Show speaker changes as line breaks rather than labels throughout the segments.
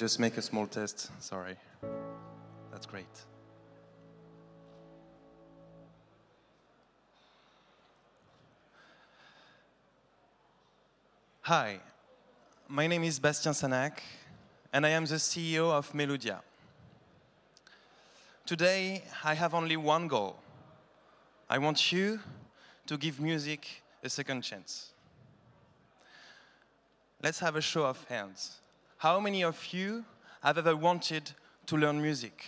just make a small test, sorry. That's great. Hi, my name is Bastien Sannac, and I am the CEO of Meludia. Today, I have only one goal. I want you to give music a second chance. Let's have a show of hands. How many of you have ever wanted to learn music?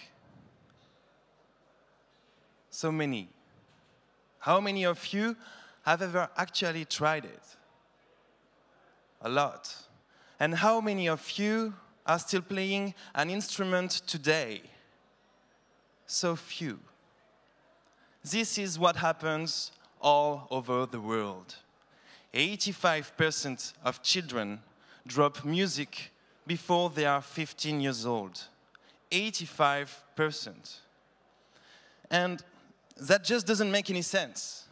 So many. How many of you have ever actually tried it? A lot. And how many of you are still playing an instrument today? So few. This is what happens all over the world. 85% of children drop music before they are 15 years old. 85%. And that just doesn't make any sense.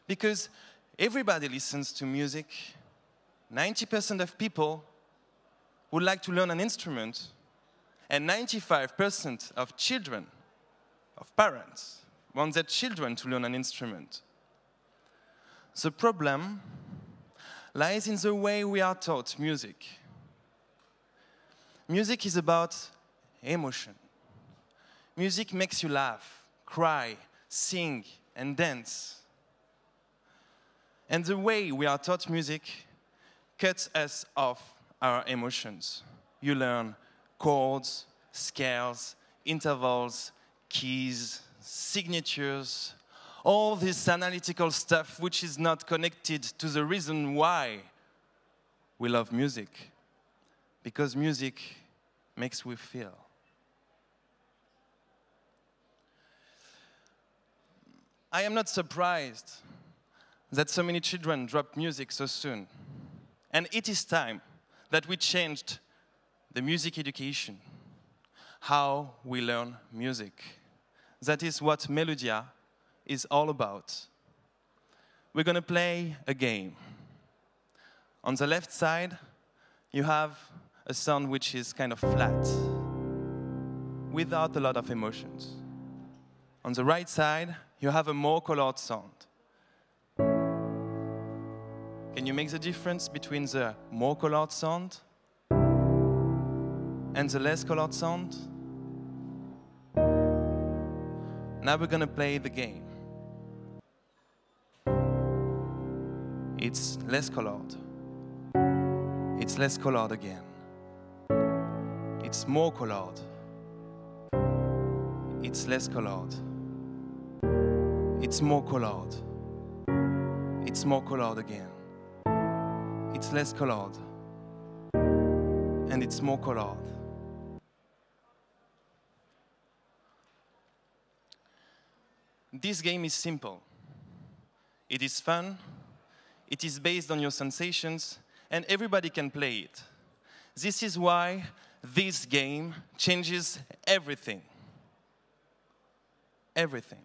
Because everybody listens to music. 90% of people would like to learn an instrument. And 95% of children, of parents, want their children to learn an instrument. The problem lies in the way we are taught music. Music is about emotion. Music makes you laugh, cry, sing, and dance. And the way we are taught music cuts us off our emotions. You learn chords, scales, intervals, keys, signatures, all this analytical stuff which is not connected to the reason why we love music. Because music makes we feel. I am not surprised that so many children drop music so soon. And it is time that we changed the music education, how we learn music. That is what Meludia is all about. We're going to play a game. On the left side, you have a sound which is kind of flat, without a lot of emotions. On the right side, you have a more colored sound. Can you make the difference between the more colored sound and the less colored sound? Now we're going to play the game. It's less colored. It's less colored again. It's more colored. It's less colored. It's more colored. It's more colored again. It's less colored. And it's more colored. This game is simple. It is fun. It is based on your sensations, and everybody can play it. This is why this game changes everything. Everything.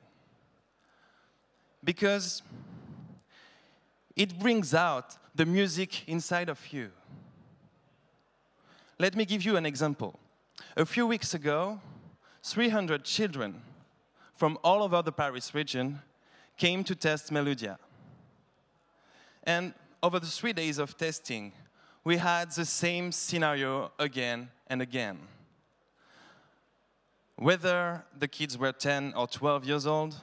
Because it brings out the music inside of you. Let me give you an example. A few weeks ago, 300 children from all over the Paris region came to test Meludia. And over the 3 days of testing, we had the same scenario again and again. Whether the kids were 10 or 12 years old,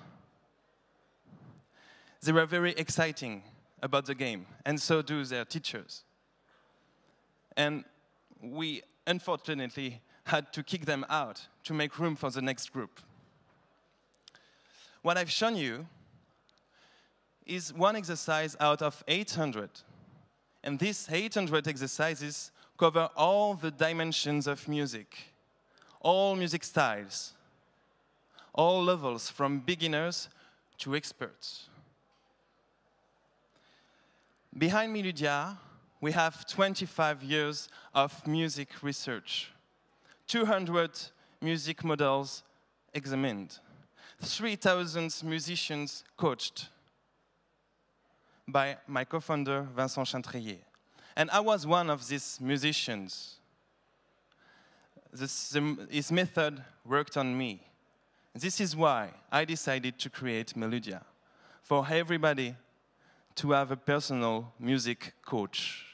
they were very exciting about the game, and so do their teachers. And we, unfortunately, had to kick them out to make room for the next group. What I've shown you is one exercise out of 800. And these 800 exercises cover all the dimensions of music, all music styles, all levels from beginners to experts. Behind Meludia, we have 25 years of music research, 200 music models examined, 3,000 musicians coached by my co-founder, Vincent. And I was one of these musicians. his method worked on me. This is why I decided to create Meludia, for everybody to have a personal music coach.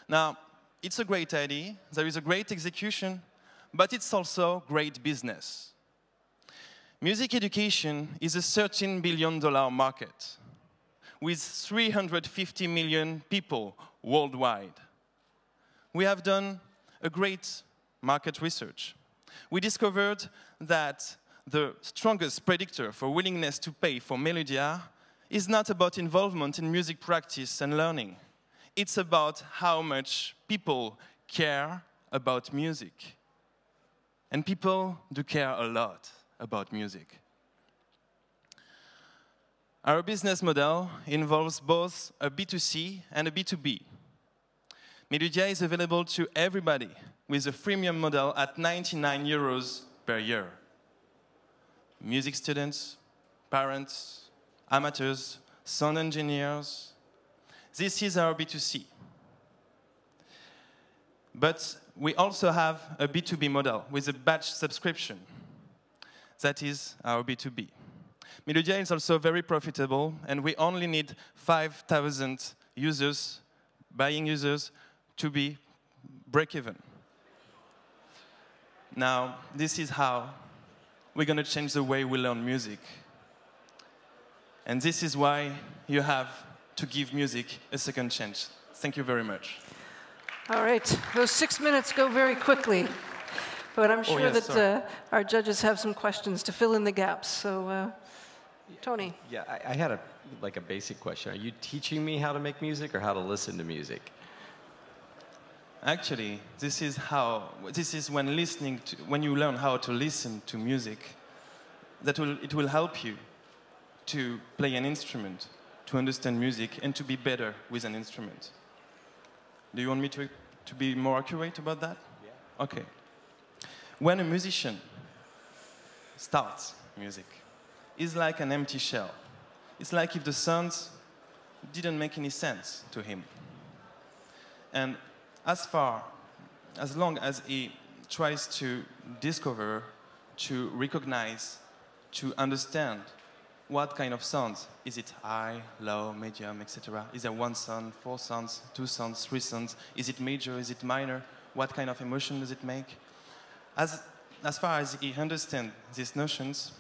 Now, it's a great idea, there is a great execution, but it's also great business. Music education is a $13 billion market with 350 million people worldwide. We have done a great market research. We discovered that the strongest predictor for willingness to pay for Meludia is not about involvement in music practice and learning. It's about how much people care about music. And people do care a lot about music. Our business model involves both a B2C and a B2B. Meludia is available to everybody with a freemium model at 99 euros per year. Music students, parents, amateurs, sound engineers. This is our B2C. But we also have a B2B model with a batch subscription. That is our B2B. Meludia is also very profitable, and we only need 5,000 users, buying users, to be break-even. Now, this is how we're going to change the way we learn music. And this is why you have to give music a second chance. Thank you very much.
All right, those 6 minutes go very quickly, but I'm sure that our judges have some questions to fill in the gaps. So, Tony.
Yeah, I had a basic question. Are you teaching me how to make music or how to listen to music?
Actually, this is when you learn how to listen to music, it will help you to play an instrument, to understand music, and to be better with an instrument. Do you want me to be more accurate about that? Yeah. Okay. When a musician starts music, it's like an empty shell. It's like if the sounds didn't make any sense to him. And as long as he tries to discover, to recognize, to understand what kind of sounds, is it high, low, medium, etc.? Is there one sound, 4 sounds, 2 sounds, 3 sounds? Is it major, is it minor? What kind of emotion does it make? As far as he understands these notions,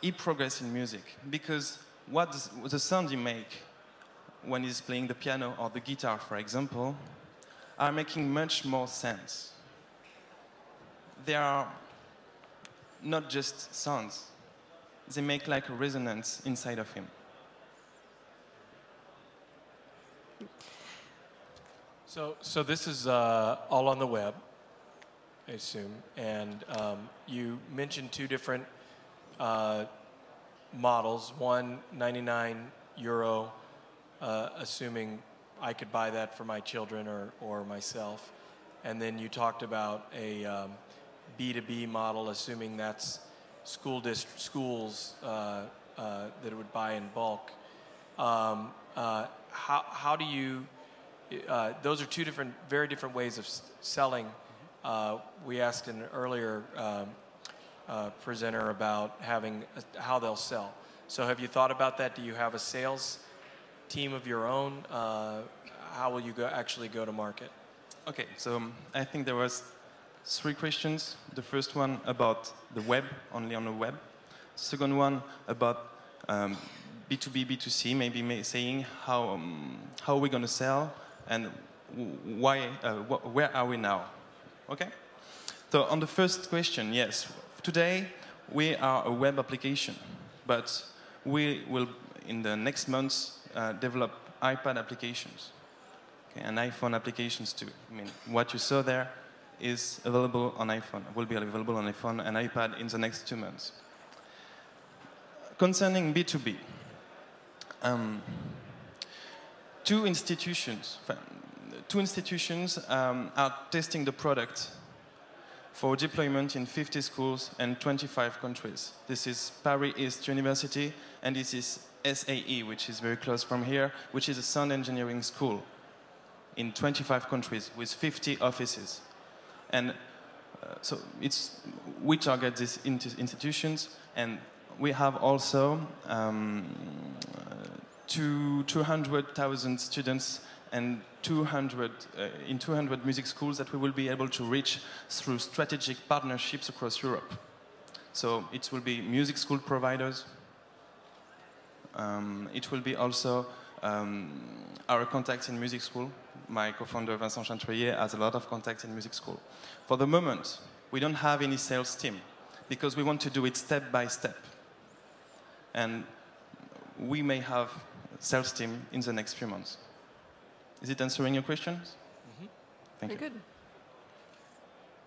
he progresses in music, because the sound he makes when he's playing the piano or the guitar, for example, are making much more sense. They are not just sounds. They make like a resonance inside of him.
So this is all on the web, I assume, and you mentioned 2 different models. One, 99 euro, assuming I could buy that for my children or myself. And then you talked about a B2B model, assuming that's schools that it would buy in bulk. How do you, those are 2 very different ways of selling. We asked an earlier presenter about how they'll sell. So have you thought about that? Do you have a sales team of your own? How will you actually go to market?
Okay, so I think there was 3 questions. The first one about the web, only on the web. Second one about B2B, B2C, maybe saying how we're going to sell and where are we now? Okay? So on the first question, yes, today we are a web application, but we will, in the next months, develop iPad applications, okay, and iPhone applications too. I mean, what you saw there is available on iPhone, will be available on iPhone and iPad in the next 2 months. Concerning B2B, 2 institutions are testing the product for deployment in 50 schools and 25 countries. This is Paris East University, and this is SAE, which is very close from here, which is a sound engineering school. in 25 countries with 50 offices. And so we target these institutions, and we have also 200,000 students and 200 music schools that we will be able to reach through strategic partnerships across Europe. So it will be music school providers. It will be also our contacts in music school. My co-founder Vincent Chantrier has a lot of contacts in music school. For the moment, we don't have any sales team because we want to do it step by step. And we may have a sales team in the next few months. Is it answering your questions? Mm-hmm. Thank you.
Good.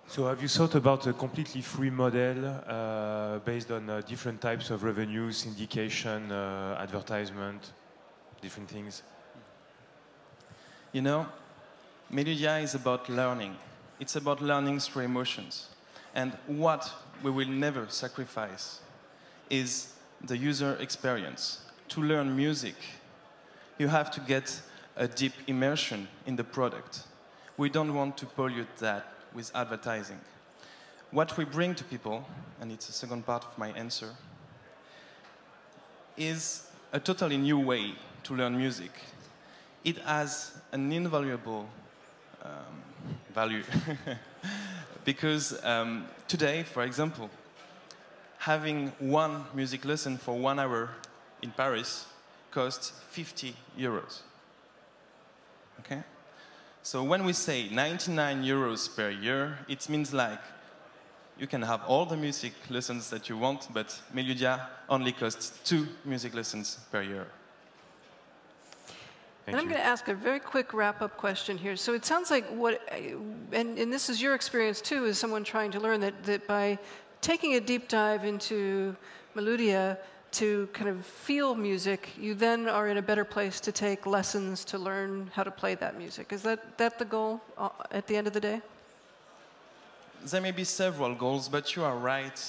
So have you thought about a completely free model based on different types of revenue, syndication, advertisement, different things?
You know, Meludia is about learning. It's about learning through emotions. And what we will never sacrifice is the user experience. To learn music, you have to get a deep immersion in the product. We don't want to pollute that with advertising. What we bring to people, and it's the second part of my answer, is a totally new way to learn music. It has an invaluable value. Because today, for example, having one music lesson for 1 hour in Paris costs 50 euros. Okay? So when we say 99 euros per year, it means like you can have all the music lessons that you want, but Meludia only costs 2 music lessons per year.
And I'm going to ask a very quick wrap-up question here. So it sounds like and this is your experience too, as someone trying to learn, that by taking a deep dive into Meludia to kind of feel music, you then are in a better place to take lessons to learn how to play that music. Is that the goal at the end of the day?
There may be several goals, but you are right.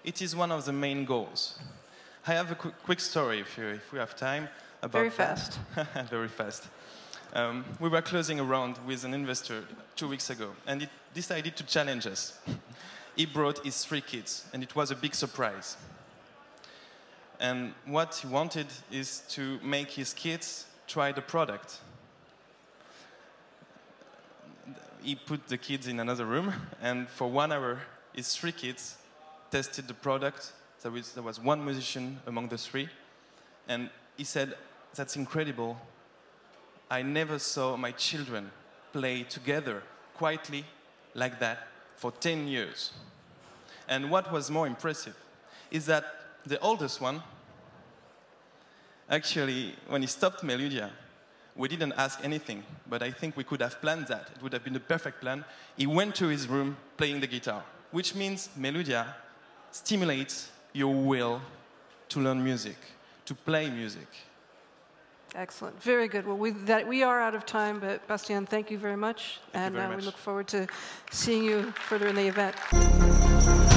It is one of the main goals. I have a quick story, if we have time.
Very fast.
Very fast. We were closing a round with an investor 2 weeks ago, and he decided to challenge us. He brought his 3 kids, and it was a big surprise. And what he wanted is to make his kids try the product. He put the kids in another room, and for 1 hour, his 3 kids tested the product. There was one musician among the 3, and he said, "That's incredible. I never saw my children play together quietly like that for 10 years. And what was more impressive is that the oldest one, actually, when he stopped Meludia, we didn't ask anything, but I think we could have planned that. It would have been the perfect plan. He went to his room playing the guitar, which means Meludia stimulates your will to learn music, to play music.
Excellent. Very good. Well, we are out of time, but Bastien, thank you very much.
Thank you very much.
We look forward to seeing you further in the event.